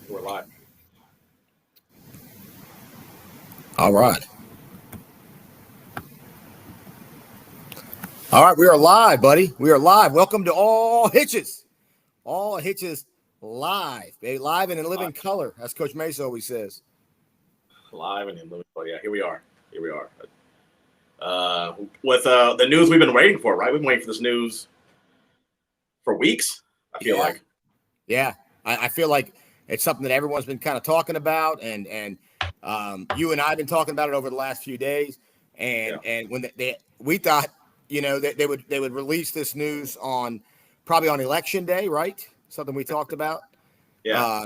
We're live. All right. All right, we are live, buddy. We are live. Welcome to All Hitches. All Hitches live. Live and in living color, as Coach Mace always says. Live and in living color. Yeah, here we are. With the news we've been waiting for, right? We've been waiting for this news for weeks, I feel like. Yeah, I feel like it's something that everyone's been kind of talking about, and you and I have been talking about it over the last few days. And when we thought, that they would release this news on probably on election day, right? Something we talked about. Yeah.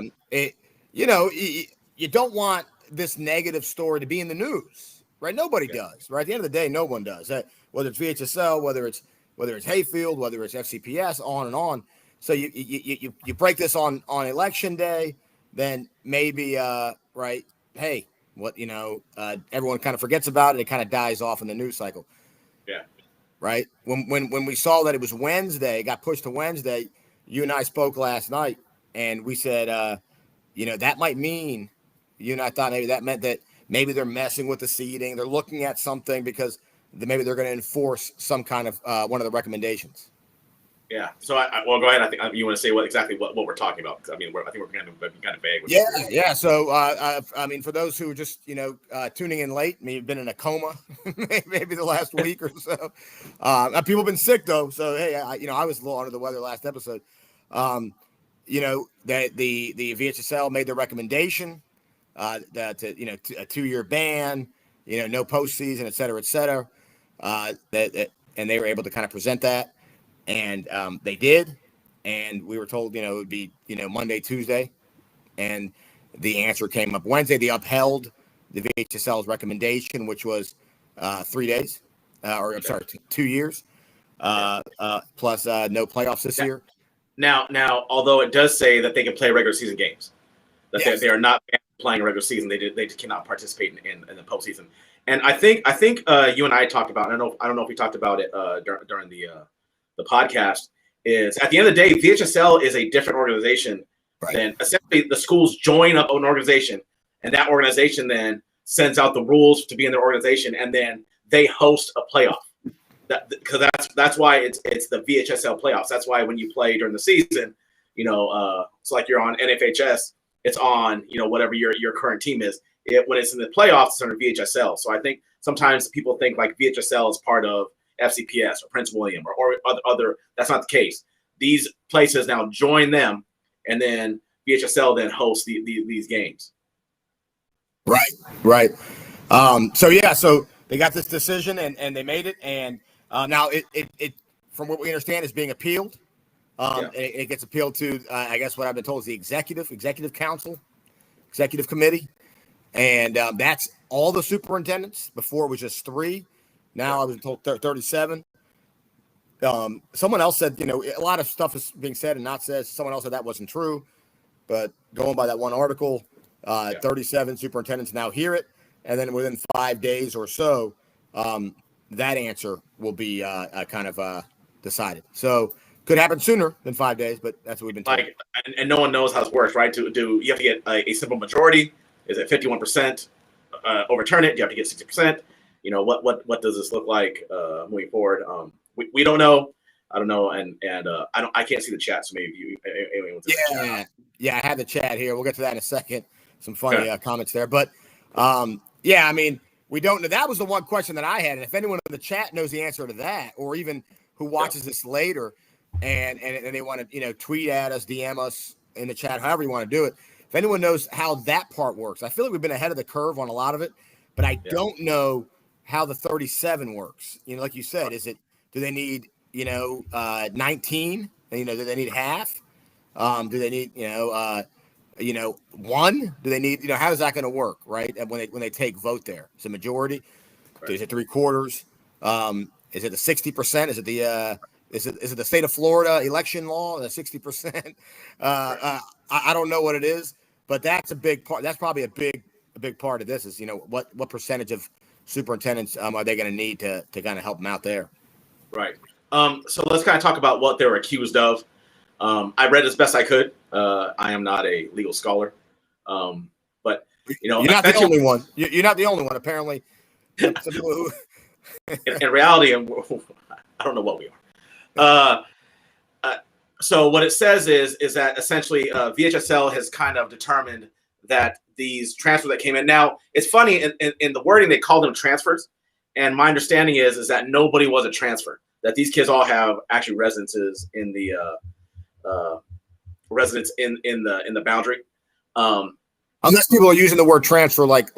You don't want this negative story to be in the news, right? Nobody does, right? At the end of the day, no one does. Whether it's VHSL, whether it's Hayfield, whether it's FCPS, on and on. So you break this on election day, then maybe right? Hey, everyone kind of forgets about it. It kind of dies off in the news cycle. Yeah. Right. When we saw that it was Wednesday, got pushed to Wednesday. You and I spoke last night, and we said, that might mean. You and I thought maybe that meant that maybe they're messing with the seeding. They're looking at something because maybe they're going to enforce some kind of one of the recommendations. Yeah. So, well, go ahead. I think you want to say exactly what we're talking about. Because I think we're kind of vague. Yeah. So, for those who are just tuning in late, maybe you've been in a coma, maybe the last week or so. People have been sick though, so hey, I was a little under the weather last episode. That the VHSL made the recommendation that a 2-year ban, no postseason, et cetera, et cetera. And they were able to kind of present that. And they did, and we were told, it would be, Monday, Tuesday, and the answer came up Wednesday. They upheld the VHSL's recommendation, which was 3 days, 2 years, plus no playoffs this year. Now, although it does say that they can play regular season games, that they are not playing regular season, they just cannot participate in the postseason. And I think you and I talked about. I don't know if we talked about it during the podcast. Is at the end of the day, VHSL is a different organization than essentially the schools join up an organization, and that organization then sends out the rules to be in their organization, and then they host a playoff. Because that's why it's the VHSL playoffs. That's why when you play during the season, it's like you're on NFHS. It's on whatever your current team is. When it's in the playoffs, it's under VHSL. So I think sometimes people think like VHSL is part of FCPS or Prince William or other. That's not the case. These places now join them, and then VHSL then hosts these games. Right. So they got this decision and they made it, and now it from what we understand is being appealed. It gets appealed to I guess what I've been told is the executive council, executive committee, and that's all the superintendents. Before it was just 3. Now I was told 37. Someone else said, a lot of stuff is being said and not said. Someone else said that wasn't true, but going by that one article, 37 superintendents now hear it, and then within 5 days or so, that answer will be kind of decided. So could happen sooner than 5 days, but that's what we've been told. And no one knows how this works, right? You have to get a simple majority? Is it 51%? Overturn it? You have to get 60%. What does this look like moving forward? We don't know. I don't know, and I can't see the chat, so maybe anyone wants to chat. Yeah, I have the chat here. We'll get to that in a second. Some funny comments there, but we don't know. That was the one question that I had, and if anyone in the chat knows the answer to that, or even who watches this later, and they want to tweet at us, DM us in the chat, however you want to do it. If anyone knows how that part works, I feel like we've been ahead of the curve on a lot of it, but I don't know how the 37 works. Like you said, do they need 19? Do they need half? Do they need 1? Do they need how is that going to work, right? And when they take vote there, it's a majority. Right. Is it 3/4? Is it the 60%? Is it the is it the state of Florida election law, the 60%? I don't know what it is, but that's a big part. That's probably a big part of this is what percentage of superintendents are they going to need to kind of help them out there? Right. So let's kind of talk about what they were accused of. I read as best I could. I am not a legal scholar. But you're not the only one. You're not the only one. Apparently, some people who in reality, I don't know what we are. So what it says is that essentially VHSL has kind of determined that these transfers that came in. Now it's funny in the wording they call them transfers, and my understanding is that nobody was a transfer. That these kids all have actually residences in the in the boundary. Unless people are using the word transfer, like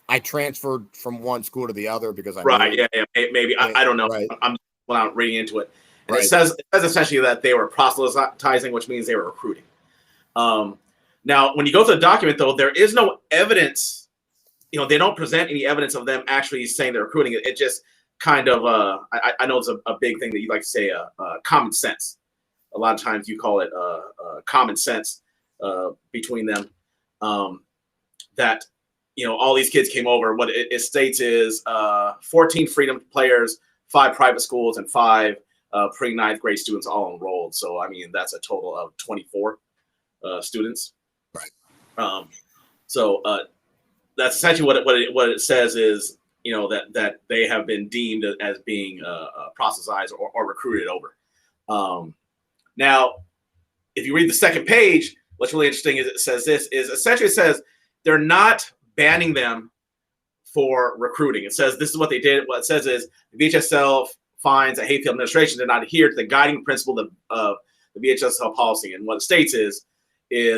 I transferred from one school to the other because I right, yeah, maybe I don't know. Right. I'm not reading into it. Right. It says essentially that they were proselytizing, which means they were recruiting. Now, when you go to the document, though, there is no evidence. They don't present any evidence of them actually saying they're recruiting. It just kind of, I know it's a big thing that you like to say, common sense. A lot of times you call it common sense between them. That, all these kids came over. What it states is 14 Freedom players, 5 private schools, and 5 pre-ninth grade students all enrolled. So, I mean, that's a total of 24 students. Right. So that's essentially what it says is, that they have been deemed as being proselytized or recruited over. Now, if you read the second page, what's really interesting is it says it says they're not banning them for recruiting. It says this is what they did. What it says is the VHSL finds that Hayfield administration did not adhere to the guiding principle of the VHSL policy. And what it states is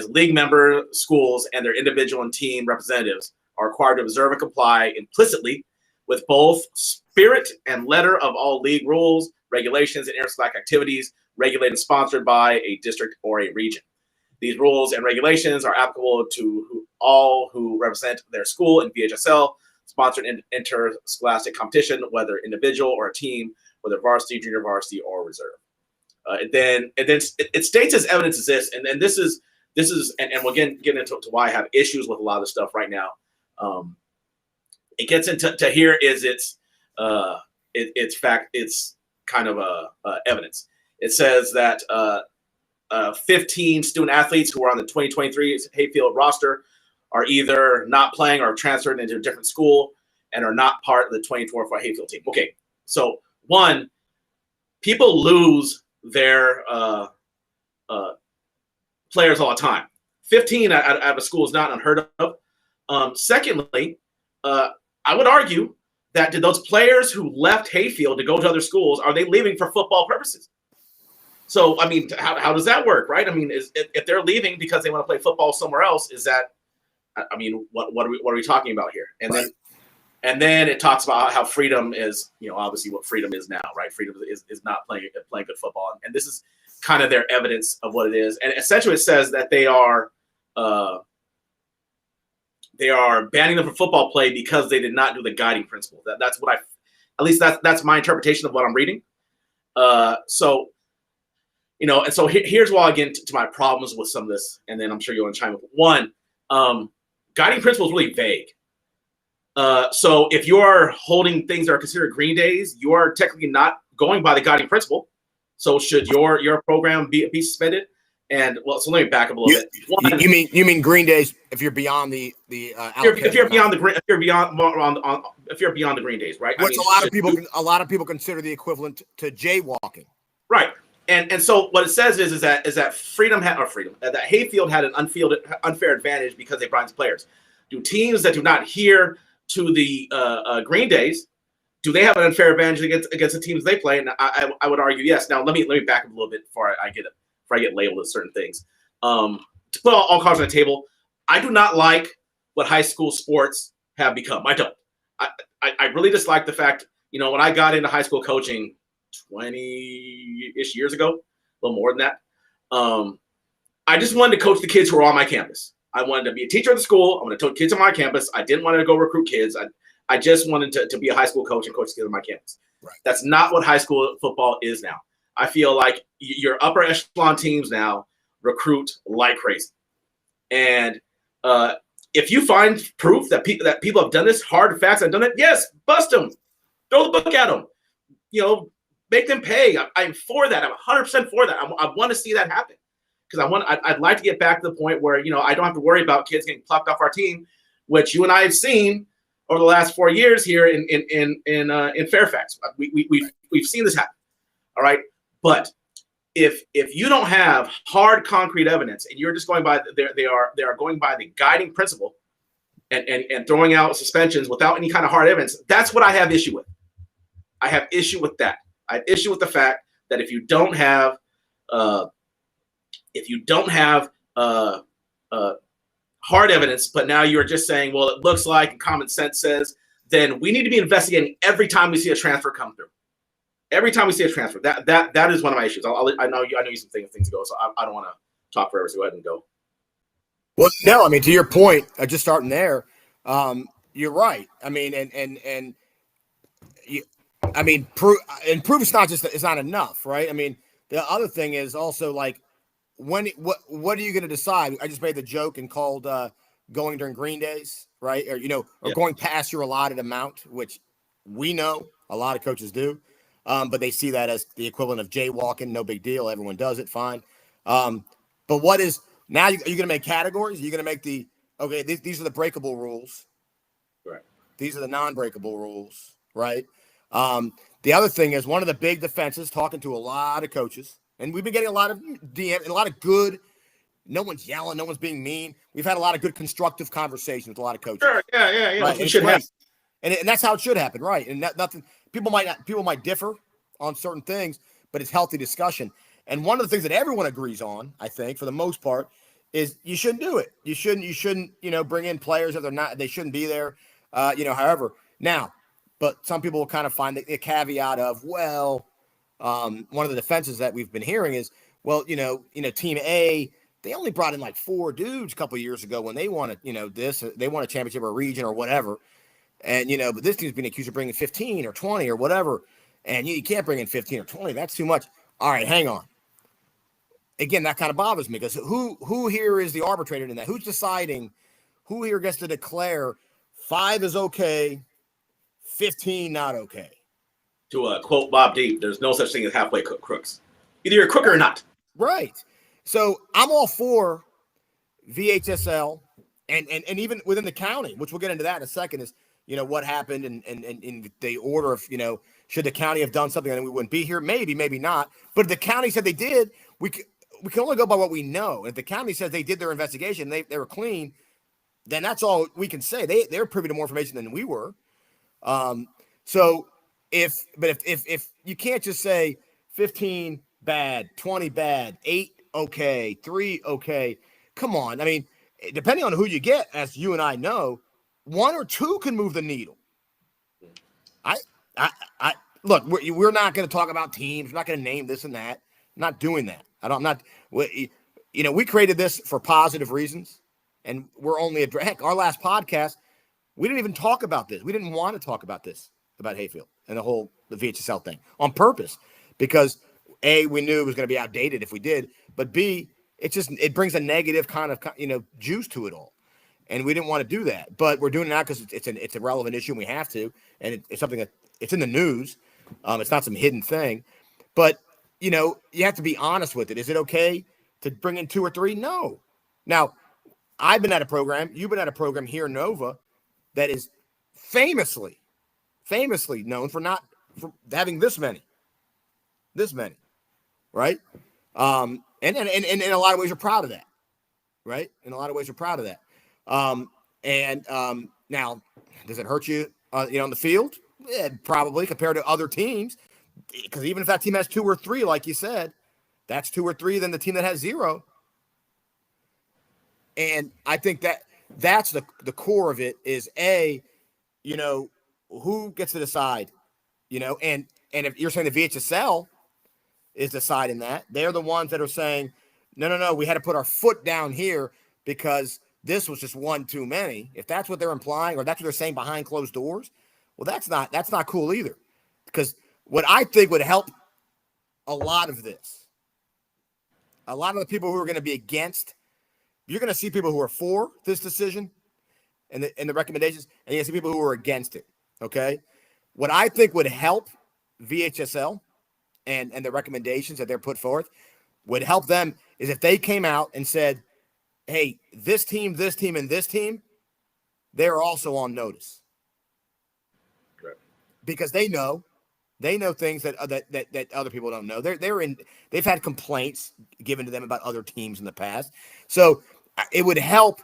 league member schools and their individual and team representatives are required to observe and comply implicitly with both spirit and letter of all league rules, regulations, and interscholastic activities regulated and sponsored by a district or a region. These rules and regulations are applicable to all who represent their school in VHSL sponsored interscholastic competition, whether individual or a team, whether varsity, junior varsity, or reserve. It states as evidence is this, and this is, and we'll get into why I have issues with a lot of this stuff right now. It gets into here is it's kind of evidence. It says that 15 student athletes who are on the 2023 Hayfield roster are either not playing or transferred into a different school and are not part of the 2024 Hayfield team. Okay, so one, people lose their players all the time. 15 out of a school is not unheard of. Secondly, I would argue that did those players who left Hayfield to go to other schools, are they leaving for football purposes? So, I mean, how does that work, right? I mean, if they're leaving because they want to play football somewhere else, is that, I mean, what are we talking about here? And then it talks about how freedom is, obviously what freedom is now, right? Freedom is not playing good football, and this is kind of their evidence of what it is. And essentially, it says that they are banning them from football play because they did not do the guiding principle. That's what at least that's my interpretation of what I'm reading. So. And so here's why I get into my problems with some of this, and then I'm sure you'll want to chime in. One, guiding principle is really vague. So if you are holding things that are considered green days, you are technically not going by the guiding principle. So should your program be suspended? And so let me back up a little bit. One, you mean green days if you're beyond the if you're beyond the green days, right? Which a lot of people consider the equivalent to jaywalking. Right. And so what it says is that that Hayfield had an unfair advantage because they brought in players. Do teams that do not adhere to the Green Days, do they have an unfair advantage against the teams they play? And I would argue yes. Now let me back up a little bit before I get labeled with certain things. To put all cards on the table, I do not like what high school sports have become. I don't. I really dislike the fact, when I got into high school coaching 20-ish years ago, a little more than that. I just wanted to coach the kids who were on my campus. I wanted to be a teacher at the school. I wanted to coach kids on my campus. I didn't want to go recruit kids. I just wanted to be a high school coach and coach kids on my campus. Right. That's not what high school football is now. I feel like your upper echelon teams now recruit like crazy. And if you find proof that people have done this, hard facts have done it, yes, bust them. Throw the book at them. Make them pay. I'm for that. I'm 100% for that. I want to see that happen. because I'd like to get back to the point where, I don't have to worry about kids getting plucked off our team, which you and I have seen over the last 4 years here in Fairfax. We've seen this happen. All right, but if you don't have hard concrete evidence and you're just going by they are going by the guiding principle and throwing out suspensions without any kind of hard evidence, that's what I have issue with. I have issue with that. I have issue with the fact that if you don't have hard evidence, but now you're just saying, well, it looks like and common sense says, then we need to be investigating every time we see a transfer come through. Every time we see a transfer, that is one of my issues. I know you some things to go, so I don't want to talk forever. So go ahead and go. Well, no, I mean, to your point, just starting there, you're right. I mean, proof is it's not enough, right? I mean, the other thing is also like what are you going to decide? I just made the joke and called going during green days, right? Or going past your allotted amount, which we know a lot of coaches do. But they see that as the equivalent of jaywalking. No big deal. Everyone does it. Fine. But what is now? Are you going to make categories? Are you going to make these are the breakable rules. Right. These are the non-breakable rules. Right. The other thing is one of the big defenses, talking to a lot of coaches, and we've been getting a lot of DM and a lot of good. No one's yelling. No one's being mean. We've had a lot of good constructive conversations with a lot of coaches. Sure. Yeah. Right? We should have. And that's how it should happen, right? And nothing. People might differ on certain things, but it's healthy discussion. And one of the things that everyone agrees on, I think, for the most part, is you shouldn't do it. You shouldn't, bring in players that they shouldn't be there. However, now, but some people will kind of find the caveat of, well, one of the defenses that we've been hearing is, well, Team A, they only brought in like 4 dudes a couple of years ago when they wanted, they won a championship or a region or whatever. And, but this team's been accused of bringing 15 or 20 or whatever. And you can't bring in 15 or 20. That's too much. All right, hang on. Again, that kind of bothers me because who here is the arbitrator in that? Who's deciding who here gets to declare 5 is okay, 15 not okay? To quote Bob Deep, there's no such thing as halfway crooks. Either you're a crook or not. Right. So I'm all for VHSL and even within the county, which we'll get into that in a second, is what happened and the order of, should the county have done something and we wouldn't be here? Maybe, maybe not. But if the county said they did, we can only go by what we know. If the county says they did their investigation, they were clean, then that's all we can say. They're privy to more information than we were. So if you can't just say 15 bad, 20 bad, 8 okay, 3 okay. Come on. I mean, depending on who you get, as you and I know, 1 or 2 can move the needle. I look, we're not going to talk about teams. We're not going to name this and that. I'm not doing that. We created this for positive reasons, and we're only our last podcast, we didn't even talk about this. We didn't want to talk about this, about Hayfield and the VHSL thing on purpose, because A, we knew it was going to be outdated if we did, but B, it brings a negative kind of, juice to it all. And we didn't want to do that, but we're doing it now because it's a relevant issue and we have to, and it's something that it's in the news. It's not some hidden thing, but you have to be honest with it. Is it okay to bring in 2 or 3? No. Now, I've been at a program, you've been at a program here in Nova that is famously known for having this many, right? And in a lot of ways, we're proud of that, right? In a lot of ways, we're proud of that. Now, does it hurt you, on the field? Yeah, probably, compared to other teams, because even if that team has 2 or 3, like you said, that's 2 or 3 than the team that has 0. And I think that's the core of it is who gets to decide, and if you're saying the VHSL is deciding that, they're the ones that are saying, no, we had to put our foot down here because this was just one too many. If that's what they're implying, or that's what they're saying behind closed doors, well, that's not cool either. Because what I think would help a lot of this, a lot of the people who are going to be against, you're going to see people who are for this decision and the recommendations, and you're going to see people who are against it. Okay. What I think would help VHSL and the recommendations that they're put forth would help them is if they came out and said, hey, this team, and this team, they're also on notice. Right. Because they know things that other people don't know. They've had complaints given to them about other teams in the past. So it would help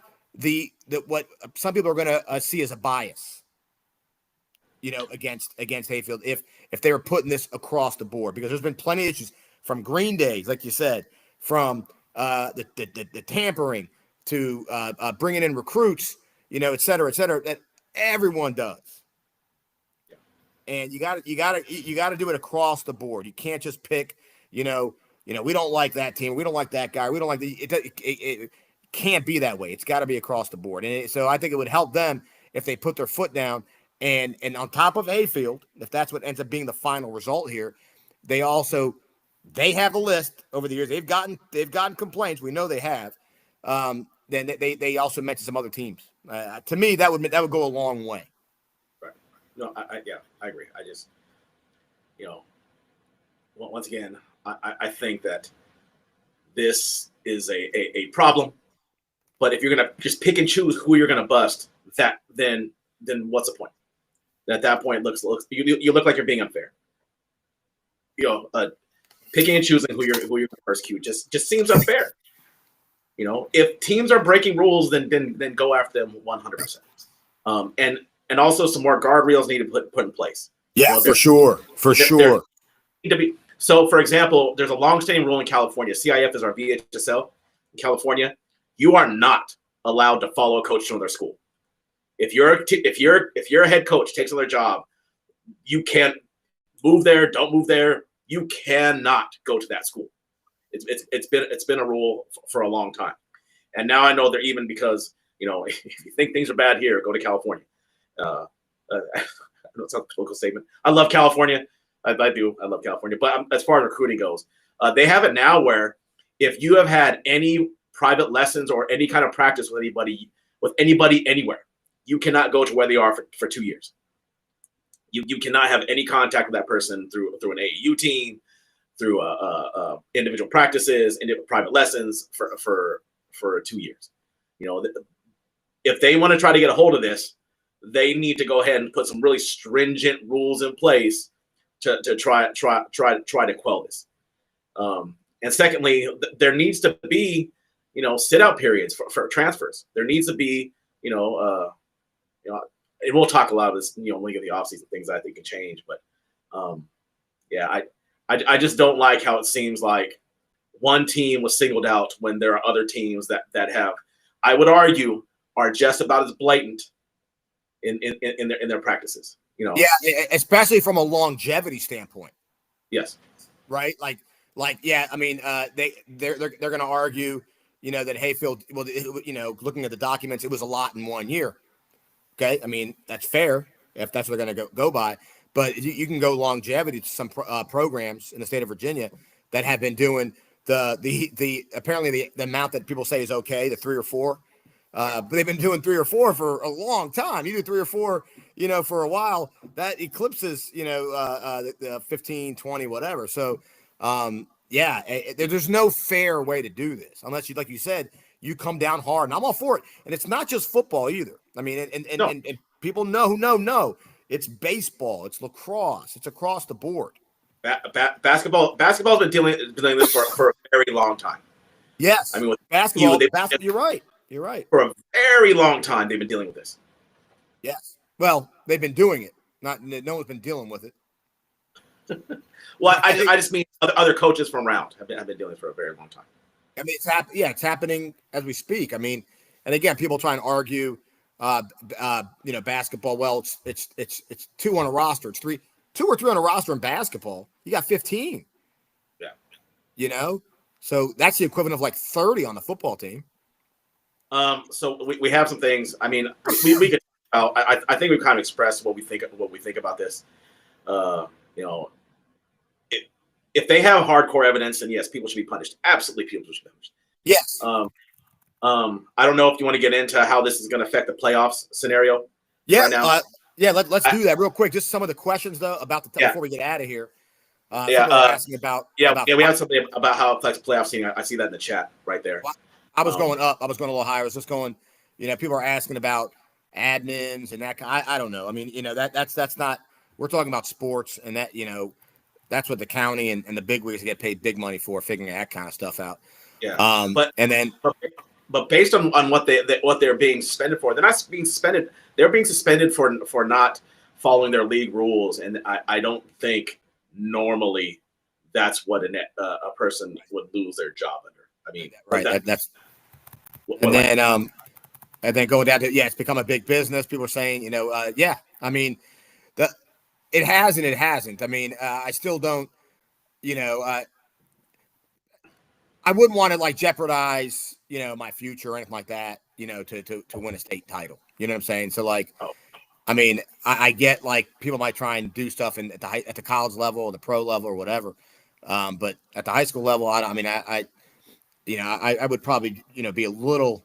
what some people are going to see as a bias, against Hayfield if they were putting this across the board, because there's been plenty of issues from Green Days, like you said, from the tampering to bringing in recruits, et cetera, that everyone does. And you got to do it across the board. You can't just pick, we don't like that team, we don't like that guy, we don't like it can't be that way. It's got to be across the board. And so I think it would help them if they put their foot down and on top of Hayfield, if that's what ends up being the final result here, they have a list over the years. They've gotten complaints. We know they have. Then they also mentioned some other teams. To me, that would go a long way. No, I agree. I just, once again, I think that this is a problem. But if you're gonna just pick and choose who you're gonna bust, then what's the point? At that point, you look like you're being unfair. Picking and choosing who you're gonna persecute just seems unfair. If teams are breaking rules, then go after them 100%. And also some more guardrails need to put in place. Yeah, for sure. Need to be, so, for example, there's a long-standing rule in California. CIF is our VHSL in California. You are not allowed to follow a coach to another school. If you're a head coach, takes another job, you can't move there. Don't move there. You cannot go to that school. It's been a rule for a long time, and now I know they're even because if you think things are bad here, go to California. I know it's not a political statement. I love California. I do. I love California. But as far as recruiting goes, they have it now where if you have had any private lessons or any kind of practice with anybody anywhere, you cannot go to where they are for 2 years. You cannot have any contact with that person through an AAU team, through individual practices, private lessons for 2 years. If they want to try to get a hold of this, they need to go ahead and put some really stringent rules in place to try to quell this. And secondly, there needs to be sit out periods for transfers. There needs to be and we'll talk a lot of this when we get the offseason things I think can change. But I just don't like how it seems like one team was singled out when there are other teams that have, I would argue, are just about as blatant in their practices. Yeah, especially from a longevity standpoint. Yes. Right. Like yeah. I mean, they're going to argue, that Hayfield. Well, looking at the documents, it was a lot in 1 year. Okay, I mean that's fair if that's what they're going to go by. But you can go longevity to some programs in the state of Virginia that have been doing the apparently the amount that people say is okay, the 3 or 4. But they've been doing 3 or 4 for a long time. You do 3 or 4, for a while, that eclipses, the 15, 20, whatever. So, there's no fair way to do this unless like you said, you come down hard. And I'm all for it. And it's not just football either. I mean, and people know it's baseball, it's lacrosse, it's across the board. Basketball's been doing this for a very long time. Yes. I mean, with basketball, you're right. You're right. For a very long time, they've been dealing with this. Yes. Well, they've been doing it. No one's been dealing with it. Well, I just mean other coaches from around have been dealing for a very long time. I mean, it's happening as we speak. I mean, and again, people try and argue, basketball. Well, it's 2 on a roster. It's 2 or 3 on a roster in basketball. You got 15. Yeah. So that's the equivalent of like 30 on the football team. So we have some things. I mean, we could. I think we've kind of expressed what we think about this. If they have hardcore evidence, then yes, people should be punished. Absolutely, people should be punished. Yes. I don't know if you want to get into how this is going to affect the playoffs scenario. Yeah. Right now. Let's do that real quick. Just some of the questions though about before we get out of here. Yeah, Somebody were asking about we have something about how it affects playoff seeding. I see that in the chat right there. I was going up. I was going a little higher. I was just going. People are asking about admins and that. I don't know. I mean, that's not. We're talking about sports, and that that's what the county and the big wigs get paid big money for, figuring that kind of stuff out. Yeah. But based on what they're being suspended for, they're not being suspended. They're being suspended for not following their league rules, and I don't think normally that's what a person would lose their job under. I mean, right. And then going down to it's become a big business. People are saying, I mean, it has and it hasn't. I mean, I still don't, I wouldn't want to like jeopardize, my future or anything like that, to win a state title. You know what I'm saying? So I mean, I get like people might try and do stuff at the college level or the pro level or whatever, but at the high school level, I would probably be a little.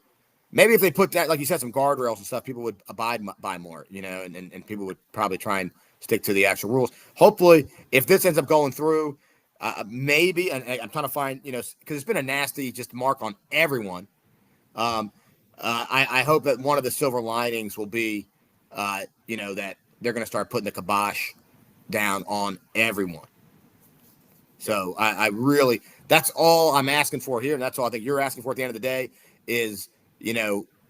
Maybe if they put that, like you said, some guardrails and stuff, people would abide by more, and people would probably try and stick to the actual rules. Hopefully, if this ends up going through, maybe, and I'm trying to find, because it's been a nasty just mark on everyone. I hope that one of the silver linings will be, that they're going to start putting the kibosh down on everyone. So I really, that's all I'm asking for here, and that's all I think you're asking for at the end of the day is,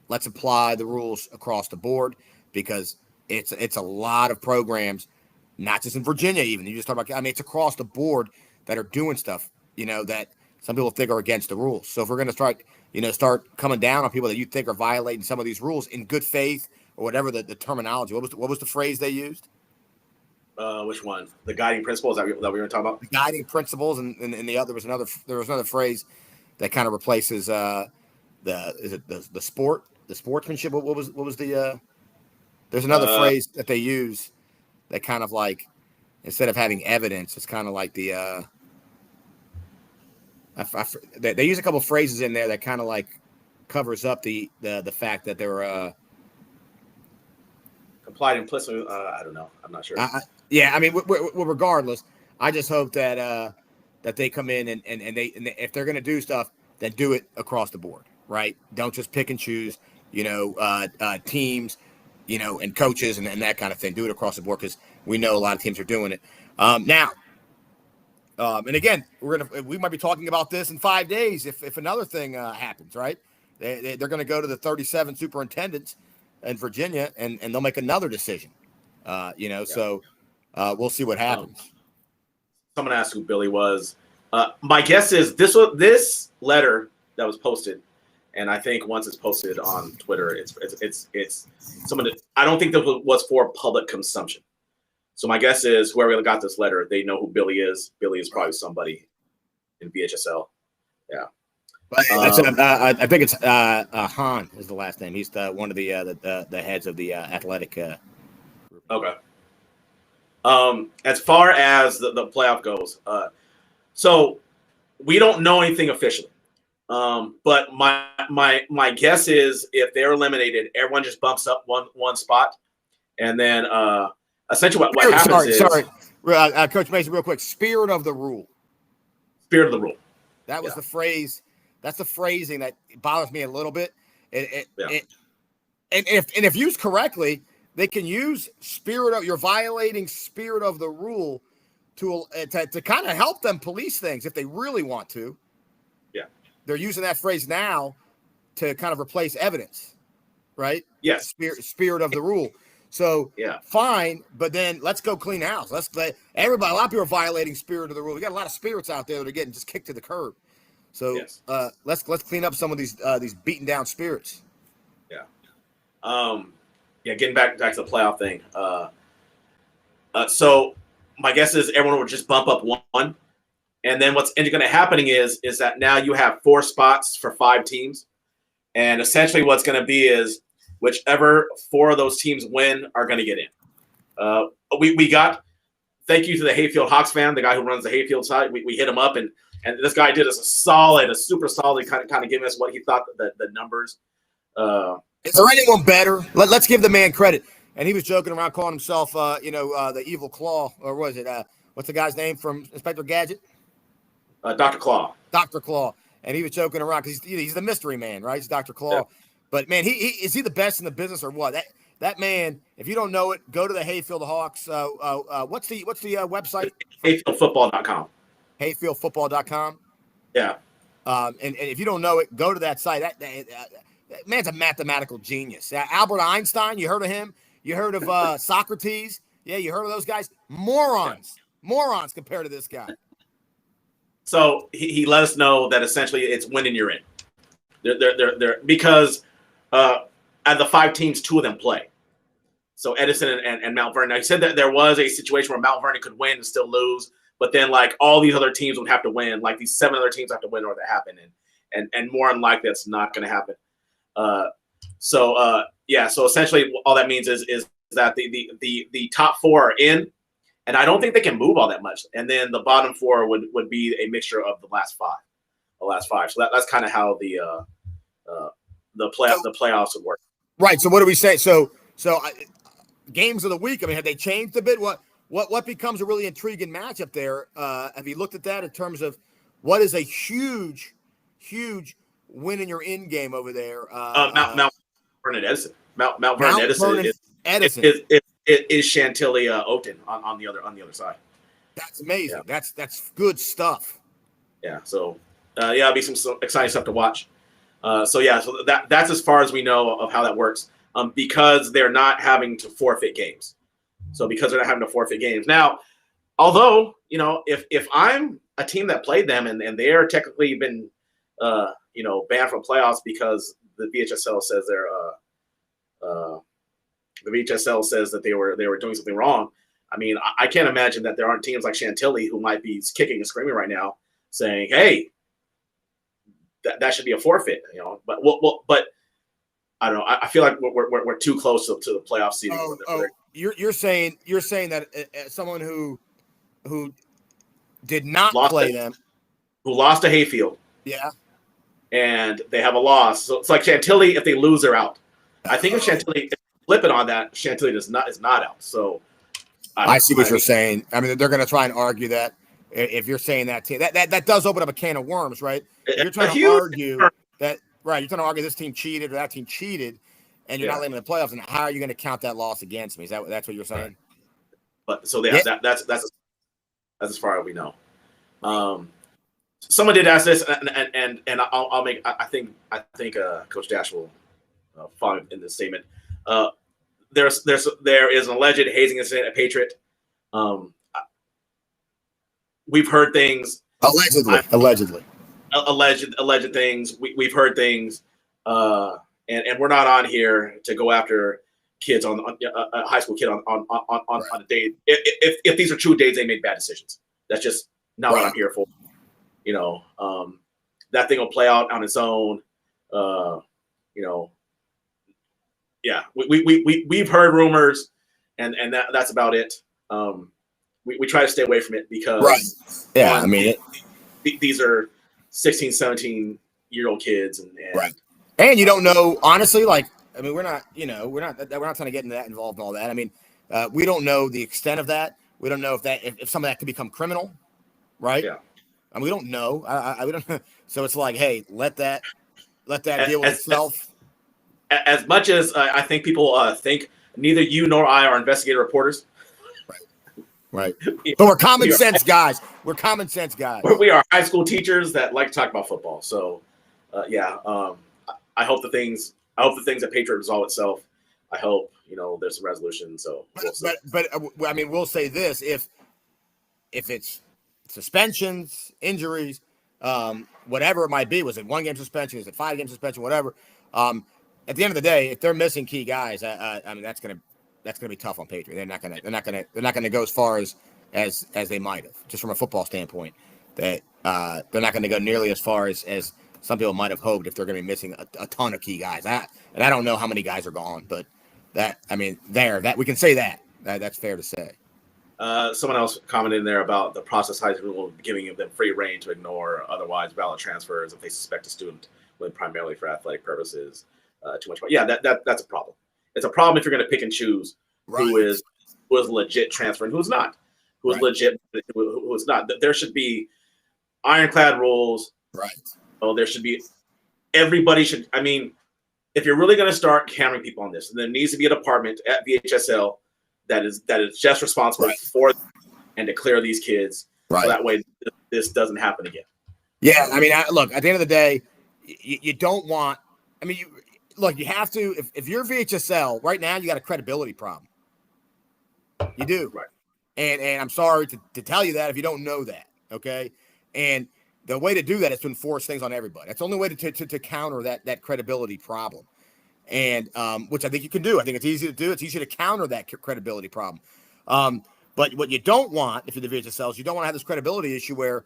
let's apply the rules across the board, because it's a lot of programs, not just in Virginia even. You just talk about, it's across the board that are doing stuff, that some people think are against the rules. So if we're going to start coming down on people that you think are violating some of these rules in good faith or whatever the terminology, what was the phrase they used? Which one? The guiding principles that we were going to talk about? The guiding principles, and the other there was another phrase that kind of replaces the sportsmanship. What was the there's another phrase that they use that kind of like, instead of having evidence, it's kind of like the they use a couple of phrases in there that kind of like covers up the fact that they're complied implicitly. I don't know. I'm not sure. I mean, regardless, I just hope that they come in and if they're going to do stuff, then do it across the board, right? Don't just pick and choose, teams, and coaches and that kind of thing. Do it across the board, because we know a lot of teams are doing it now. And again, we might be talking about this in 5 days if another thing happens, right? They're going to go to the 37 superintendents in Virginia and they'll make another decision. So we'll see what happens. Someone asked who Billy was. My guess is this letter that was posted, and I think once it's posted on Twitter, it's someone that I don't think that was for public consumption. So my guess is whoever got this letter, they know who Billy is. Billy is probably somebody in VHSL. Yeah. I think it's Hahn is the last name. He's one of the heads of the athletic group. Okay. As far as the playoff goes, so we don't know anything officially. But my guess is if they're eliminated, everyone just bumps up one spot, and then essentially what happens Coach Mason, real quick. Spirit of the rule. Spirit of the rule. That was the phrase. That's the phrasing that bothers me a little bit. And if used correctly, they can use you're violating spirit of the rule to kind of help them police things if they really want to. Yeah. They're using that phrase now to kind of replace evidence, right? Yes. Spirit of the rule. So fine, but then let's go clean house. Everybody, a lot of people are violating spirit of the rule. We got a lot of spirits out there that are getting just kicked to the curb. So let's clean up some of these beaten down spirits. Yeah. Getting back to the playoff thing. So my guess is everyone will just bump up one, and then what's going to happen is that now you have 4 spots for 5 teams, and essentially what's going to be is whichever 4 of those teams win are going to get in. We got thank you to the Hayfield Hawks fan, the guy who runs the Hayfield side. We hit him up and this guy did us a super solid kind of giving us what he thought the numbers. Is there anyone better? Let's give the man credit. And he was joking around calling himself, the Evil Claw, or was it what's the guy's name from Inspector Gadget? Dr. Claw. Dr. Claw. And he was joking around because he's the mystery man, right? He's Dr. Claw. Yeah. But man, he is he the best in the business or what? That man, if you don't know it, go to the Hayfield Hawks. What's the website? HayfieldFootball.com. HayfieldFootball.com. Yeah. And if you don't know it, go to that site. That man's a mathematical genius. Albert Einstein, you heard of him? You heard of Socrates? Yeah, you heard of those guys? Morons compared to this guy. So he let us know that essentially it's winning you're in. They're because out of the 5 teams, 2 of them play. So Edison and Mount Vernon. Now, he said that there was a situation where Mount Vernon could win and still lose, but then like all these other teams would have to win. Like these 7 other teams have to win or that happen, and more than likely that's not going to happen. So essentially all that means is that the top 4 are in. And I don't think they can move all that much. And then the bottom 4 would be a mixture of the last 5. So that's kind of how the playoffs would work. Right. So what do we say? So games of the week. I mean, have they changed a bit? What becomes a really intriguing matchup there? Have you looked at that in terms of what is a huge win in your in game over there? Mount Vernon Edison. Mount Vernon Edison. Is Chantilly Oakton on the other side. That's amazing. Yeah. That's good stuff. Yeah. So it'll be some exciting stuff to watch. So that's as far as we know of how that works. Because they're not having to forfeit games. So because they're not having to forfeit games now, although if I'm a team that played them and they're technically been banned from playoffs because the VHSL says that they were doing something wrong. I mean, I can't imagine that there aren't teams like Chantilly who might be kicking and screaming right now, saying, "Hey, that should be a forfeit." But I don't know. I feel like we're too close to the playoff seeding. You're saying that someone who did not play them, who lost to Hayfield, yeah, and they have a loss. So it's like Chantilly. If they lose, they're out. I think if Chantilly flip it on that, Chantilly is not out. So I see what you're saying. I mean, they're going to try and argue that if you're saying that team, that does open up a can of worms, right? You're trying to argue that, right? You're trying to argue this team cheated or that team cheated, and you're not letting the playoffs. And how are you going to count that loss against me? That's what you're saying? Right. But so that's as far as we know. Someone did ask this, and I'll make. I think Coach Dash will follow in this statement. There is an alleged hazing incident at Patriot. We've heard things. Allegedly. Alleged things. We've heard things, and we're not on here to go after kids on a high school kid on a date. If these are true dates, they made bad decisions. That's just not what I'm here for. That thing will play out on its own. Yeah, we've heard rumors, and that's about it. We try to stay away from it because I mean, these are 16, 17-year-old kids, and you don't know, honestly. Like, I mean, we're not trying to get into that involved and all that. I mean, we don't know the extent of that. We don't know if some of that could become criminal, right? Yeah. I mean, we don't know. We don't know. So it's like, hey, let that deal with itself. As much as I think people think neither you nor I are investigative reporters. Right. But we're common sense guys. We're common sense guys. We are high school teachers that like to talk about football. So, I hope the things at Patriot resolve itself. I hope, there's a resolution. So, but I mean, we'll say this: if it's suspensions, injuries, whatever it might be, was it 1-game suspension? Is it 5-game suspension? Whatever. At the end of the day, if they're missing key guys, I mean that's gonna be tough on Patriot. They're not gonna go as far as they might have, just from a football standpoint. That they're not gonna go nearly as far as some people might have hoped if they're gonna be missing a ton of key guys. I don't know how many guys are gone, but that we can say that's fair to say. Someone else commented in there about the process high school giving them free reign to ignore otherwise valid transfers if they suspect a student went primarily for athletic purposes. Too much money. Yeah, that's a problem. It's a problem if you're going to pick and choose who is legit transfer and who's not. who's Right. legit, who's not. There should be ironclad rules. Right. Oh, there should be. Everybody should. I mean, if you're really going to start hammering people on this, there needs to be a department at VHSL that is just responsible Right. for and to clear these kids. Right. So that way, this doesn't happen again. Yeah, I mean, look, at the end of the day, you don't want. I mean, you have to. If you're VHSL right now, you got a credibility problem. You do, right? And I'm sorry to tell you that if you don't know that, okay. And the way to do that is to enforce things on everybody. That's the only way to counter that credibility problem, and which I think you can do. I think it's easy to do. It's easy to counter that credibility problem. But what you don't want, if you're the VHSL, is you don't want to have this credibility issue where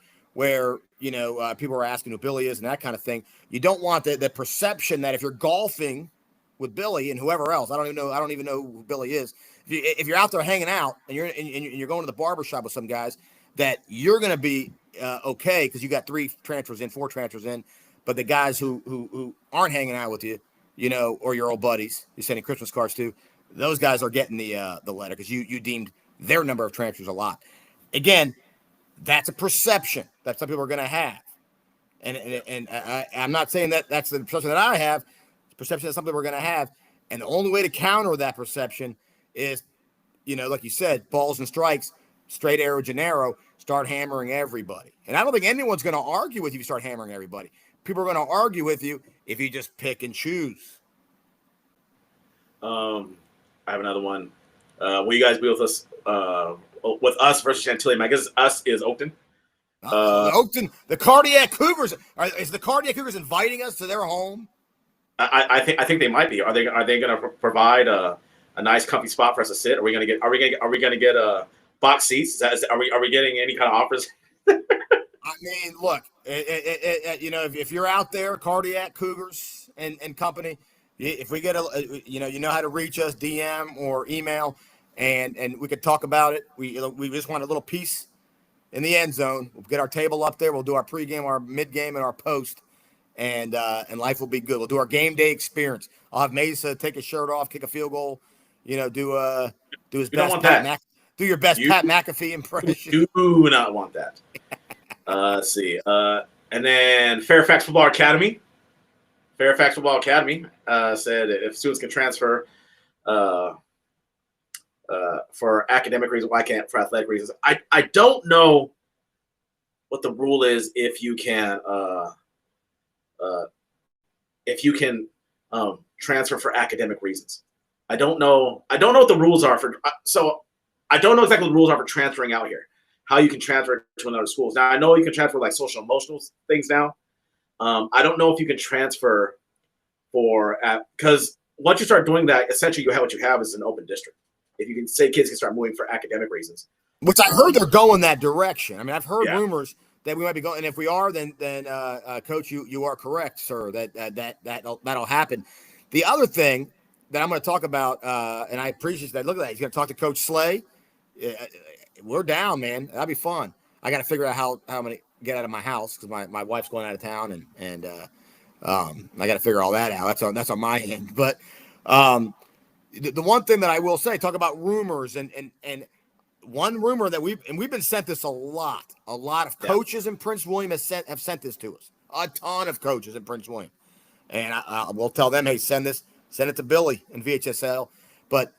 people are asking who Billy is and that kind of thing. You don't want the perception that if you're golfing with Billy and whoever else, I don't even know who Billy is. If you're out there hanging out and you're going to the barbershop with some guys, that you're going to be okay because you got 4 transfers in, but the guys who aren't hanging out with you, or your old buddies you're sending Christmas cards to, those guys are getting the letter because you deemed their number of transfers a lot. Again, that's a perception that some people are going to have, and I'm not saying that that's the perception that I have. It's a perception that some people are going to have, and the only way to counter that perception is, like you said, balls and strikes, straight arrow, Gennaro, start hammering everybody. And I don't think anyone's going to argue with you if you start hammering everybody. People are going to argue with you if you just pick and choose. I have another one. Will you guys be with us versus Chantilly? My guess us is Oakton. Oakton, the Cardiac Cougars. Is the Cardiac Cougars inviting us to their home? I think they might be. Are they going to provide a nice comfy spot for us to sit? Are we going to get box seats? Are we getting any kind of offers? I mean, look, if you're out there, Cardiac Cougars and company, if we get you know how to reach us, DM or email, and we could talk about it. We just want a little piece in the end zone. We'll get our table up there. We'll do our pregame, our midgame, and our post, and life will be good. We'll do our game day experience. I'll have Mesa take his shirt off, kick a field goal, do his best. Do your best Pat McAfee impression. You do not want that. Let's see. And then Fairfax Football Academy. Fairfax Football Academy said if students can transfer for academic reasons, why can't for athletic reasons? I don't know what the rule is if you can transfer for academic reasons. I don't know what the rules are for. So I don't know exactly what the rules are for transferring out here. How you can transfer to another school. Now I know you can transfer like social emotional things now. I don't know if you can transfer because once you start doing that, essentially what you have is an open district. If you can say kids can start moving for academic reasons, which I heard they're going that direction. I mean, I've heard rumors that we might be going, and if we are, then Coach, you are correct, sir. That'll happen. The other thing that I'm going to talk about, and I appreciate that. Look at that. He's going to talk to Coach Slay. We're down, man. That'd be fun. I got to figure out how I'm going to get out of my house because my wife's going out of town, and I got to figure all that out. That's on my end. But the one thing that I will say, talk about rumors, and one rumor that we've been sent this a lot of coaches in Prince William have sent this to us. A ton of coaches in Prince William, and I will tell them, hey, send it to Billy in VHSL, but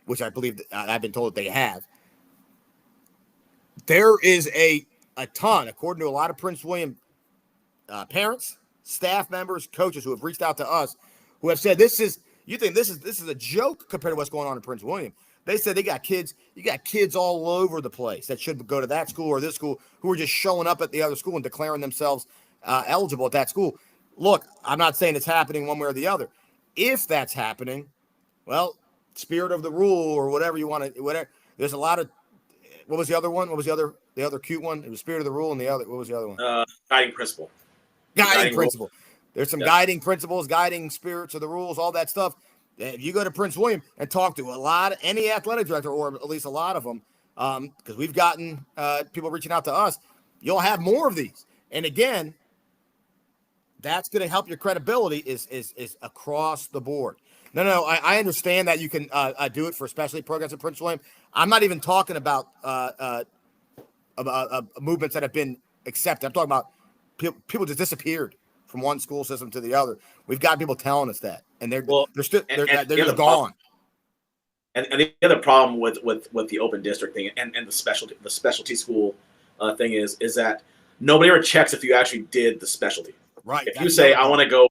which I believe I've been told that they have. There is a ton, according to a lot of Prince William parents, staff members, coaches who have reached out to us, who have said you think this is a joke compared to what's going on in Prince William. They said they got kids. You got kids all over the place that should go to that school or this school who are just showing up at the other school and declaring themselves eligible at that school. Look, I'm not saying it's happening one way or the other. If that's happening, well, spirit of the rule or whatever you want to, whatever. There's a lot of. What was the other one? What was the other cute one? It was spirit of the rule, and what was the other one? Guiding principle. Guiding principle. There's some guiding principles, guiding spirits of the rules, all that stuff. If you go to Prince William and talk to any athletic director, or at least a lot of them, because we've gotten people reaching out to us, you'll have more of these. And again, that's going to help your credibility is across the board. No. I understand that you can do it for specialty programs at Prince William. I'm not even talking about movements that have been accepted. I'm talking about people just disappeared from one school system to the other. We've got people telling us that, and they're still they're just gone. And the other problem with the open district thing and the specialty school thing is that nobody ever checks if you actually did the specialty. Right. If you say I want to go,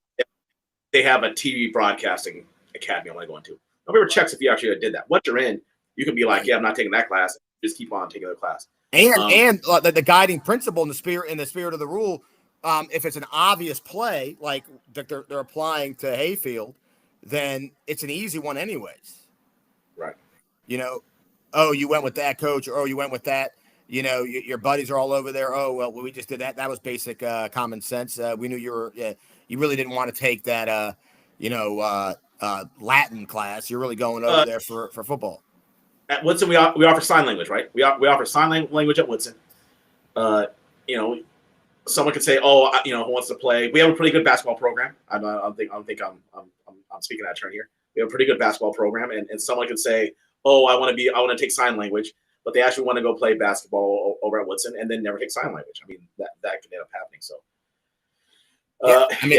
they have a TV broadcasting academy I want to go into. Nobody ever checks if you actually did that. Once you're in, you can be like, yeah, I'm not taking that class. Just keep on taking the class. And the guiding principle in the spirit of the rule, if it's an obvious play like they're applying to Hayfield, then it's an easy one anyways. Right. You know, oh, you went with that coach, or oh, you went with that. You know, your buddies are all over there. Oh, well, we just did that. That was basic common sense. We knew you really didn't want to take that, Latin class. You're really going over there for football. At Woodson, we offer sign language, right? We offer sign language at Woodson. Someone could say, "Oh, who wants to play?" We have a pretty good basketball program. I think I'm speaking out of turn here. We have a pretty good basketball program, and someone could say, "Oh, I want to take sign language," but they actually want to go play basketball over at Woodson, and then never take sign language. I mean, that could end up happening. So,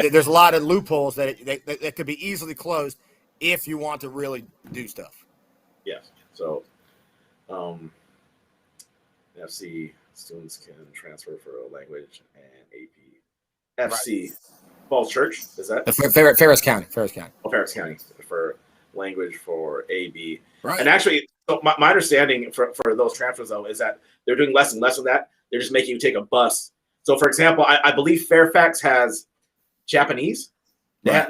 there's a lot of loopholes that could be easily closed if you want to really do stuff. Yes. So, FC students can transfer for language and AP. FC Falls Church, is that? Ferris County. Oh, Ferris County for language for AB. Right. And actually, so my understanding for those transfers, though, is that they're doing less and less of that. They're just making you take a bus. So, for example, I believe Fairfax has Japanese. They have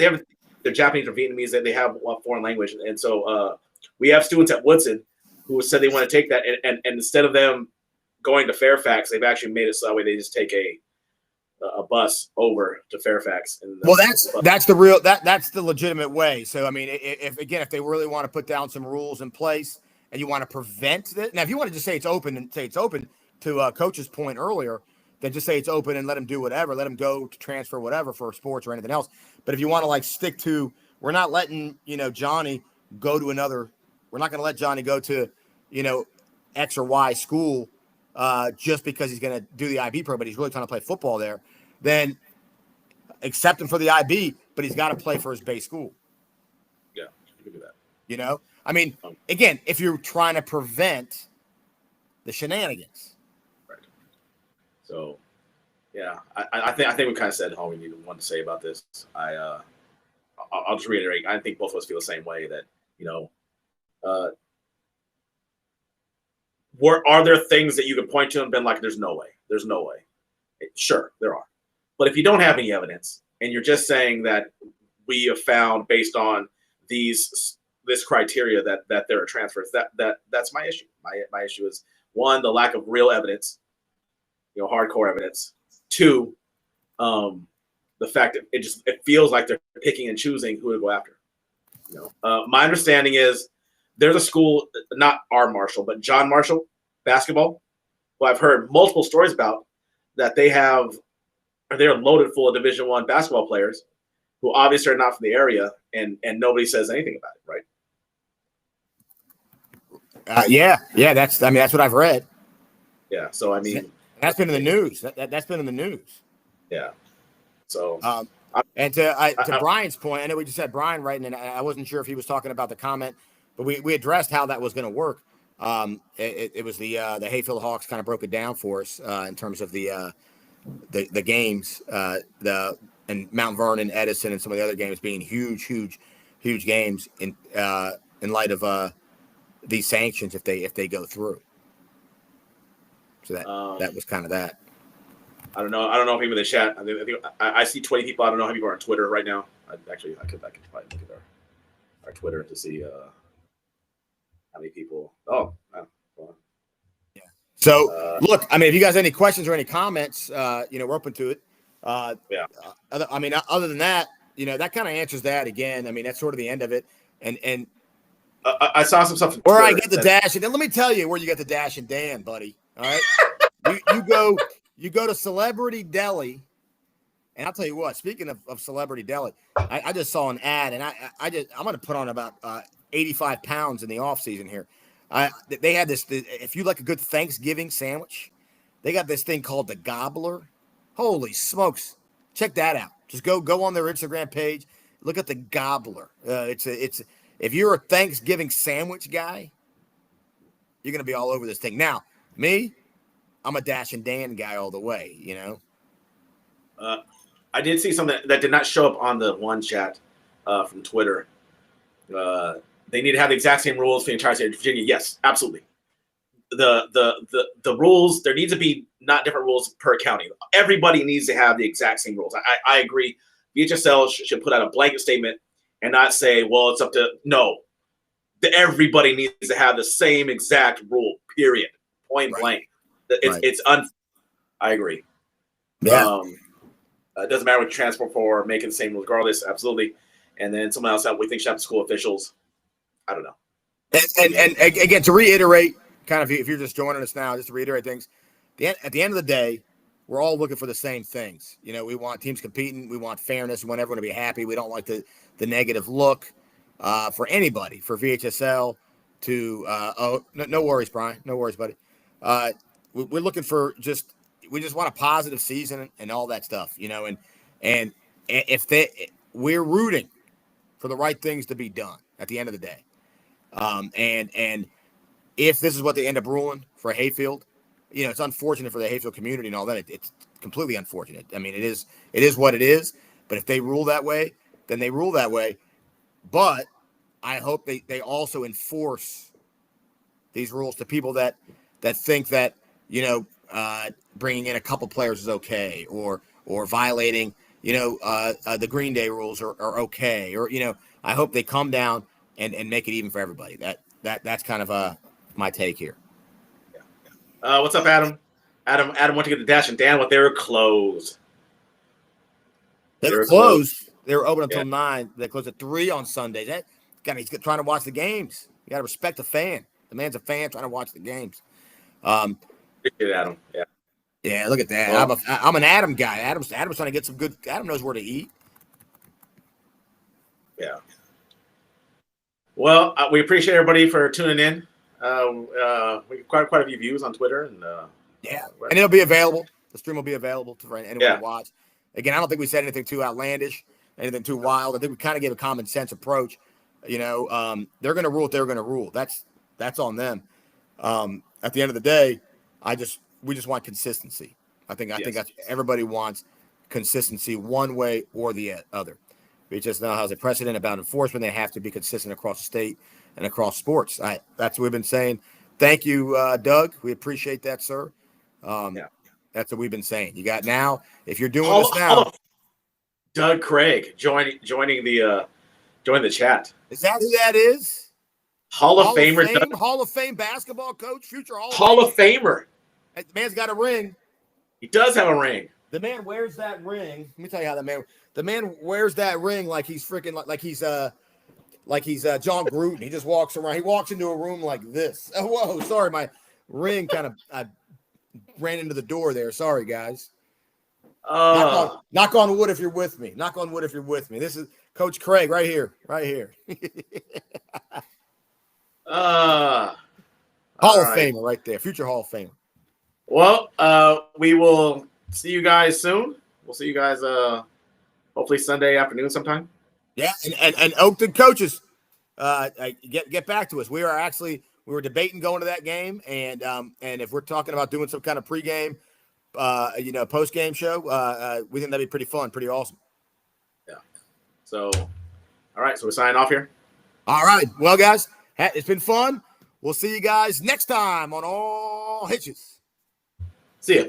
they're Japanese or Vietnamese. They have a foreign language. And so we have students at Woodson who said they want to take that. And instead of them going to Fairfax, they've actually made it so that way they just take a bus over to Fairfax. Well, that's the legitimate way. So, I mean, if they really want to put down some rules in place and you want to prevent it. Now, if you want to just say it's open and say it's open to Coach's point earlier, then just say it's open and let them do whatever, let them go to transfer whatever for sports or anything else. But if you want to stick to, we're not letting, Johnny go to another, we're not going to let Johnny go to, X or Y school just because he's going to do the IB program, but he's really trying to play football there, then accept him for the IB, but he's got to play for his base school. Yeah, you can do that. I mean, again, if you're trying to prevent the shenanigans. Right. So, yeah, I think we kind of said all we want to say about this. I'll just reiterate. I think both of us feel the same way that, are there things that you can point to and been like, there's no way. Sure, there are. But if you don't have any evidence and you're just saying that we have found based on this criteria that there are transfers, that's my issue. My issue is, one, the lack of real evidence, hardcore evidence. Two, the fact that it feels like they're picking and choosing who to go after. My understanding is there's a school, not our Marshall, but John Marshall basketball, who I've heard multiple stories about, that they're loaded full of Division I basketball players who obviously are not from the area, and nobody says anything about it, right? Yeah, that's what I've read. Yeah, so I mean, that's been in the news. That's been in the news. Yeah. So, and to Brian's point, I know we just had Brian writing, and I wasn't sure if he was talking about the comment, but we addressed how that was going to work. It was the Hayfield Hawks kind of broke it down for us in terms of the games, and Mount Vernon, Edison, and some of the other games being huge games in light of these sanctions if they go through. So that was kind of that. I don't know if people in the chat. I see 20 people. I don't know how many people are on Twitter right now. I could probably look at our Twitter to see how many people. Oh, wow. Yeah. So look, I mean, if you guys have any questions or any comments, we're open to it. Yeah. Other than that, that kind of answers that again. I mean, that's sort of the end of it. And I saw some stuff. Where I get the dash, and then let me tell you where you get the dash and Dan, buddy. All right, you go to Celebrity Deli And I'll tell you what, speaking of Celebrity Deli, I just saw an ad, and I'm going to put on about 85 pounds in the off season here. They had this, if you like a good Thanksgiving sandwich, they got this thing called the Gobbler. Holy smokes. Check that out. Just go on their Instagram page. Look at the Gobbler. If you're a Thanksgiving sandwich guy, you're going to be all over this thing. Now, me, I'm a Dash and Dan guy all the way, you know. I did see something that did not show up on the one chat from Twitter. They need to have the exact same rules for the entire state of Virginia. Yes, absolutely. The rules, there needs to be not different rules per county. Everybody needs to have the exact same rules. I agree. VHSL should put out a blanket statement and not say, well, it's up to no. Everybody needs to have the same exact rule, period. Point blank. It's I agree. Yeah. It doesn't matter what you transport for, making the same rules regardless, absolutely. And then someone else that we think should have school officials. I don't know. And again, to reiterate, kind of if you're just joining us now, just to reiterate things, at the end of the day, we're all looking for the same things. You know, we want teams competing. We want fairness. We want everyone to be happy. We don't like the negative look for anybody, for VHSL to no worries, Brian. No worries, buddy. We're looking for we just want a positive season and all that stuff, you know, and if we're rooting for the right things to be done at the end of the day. And if this is what they end up ruling for Hayfield, you know, it's unfortunate for the Hayfield community and all that. It's completely unfortunate. I mean, it is what it is. But if they rule that way, then they rule that way. But I hope they also enforce these rules to people that think that, you know, bringing in a couple players is okay, or violating, you know, the Green Day rules are okay, or, you know, I hope they come down and make it even for everybody. That's kind of my take here. What's up, Adam? Adam went to get the Dash and Dan, but they were closed. They were closed. They were open until 9. They closed at 3 on Sundays. He's trying to watch the games. You got to respect the fan. The man's a fan trying to watch the games. Appreciate it, Adam. Yeah. Yeah, look at that. Well, I'm an Adam guy. Adam's trying to get some good. Adam knows where to eat. Yeah. Well, we appreciate everybody for tuning in. We got quite a few views on Twitter, and and it'll be available. The stream will be available for anyone to watch. Again, I don't think we said anything too outlandish, anything too wild. I think we kind of gave a common sense approach. You know, they're going to rule what they're going to rule. That's on them. At the end of the day, we just want consistency. I think that's everybody wants consistency one way or the other. We just now has a precedent about enforcement. They have to be consistent across the state and across sports. That's what we've been saying. Thank you, Doug. We appreciate that, sir. That's what we've been saying. You got now. If you're doing this now, Doug Craig joining the chat. Is that who that is? Hall of Famer, Hall of Fame basketball coach, future Hall of Famer. The man's got a ring. He does have a ring. The man wears that ring. Let me tell you how the man wears that ring like he's freaking like he's John Gruden. He just walks around. He walks into a room like this. Oh, whoa, sorry, my ring kind of ran into the door there. Sorry, guys. Knock on wood if you're with me. Knock on wood if you're with me. This is Coach Craig right here. Hall of Famer right there. Future Hall of Famer. Well, we will see you guys soon. We'll see you guys hopefully Sunday afternoon sometime. Yeah, and Oakton coaches, get back to us. We were debating going to that game, and if we're talking about doing some kind of pregame, post game show, we think that'd be pretty fun, pretty awesome. Yeah. So, all right. So we're signing off here. All right. Well, guys, it's been fun. We'll see you guys next time on All Hitches. See ya.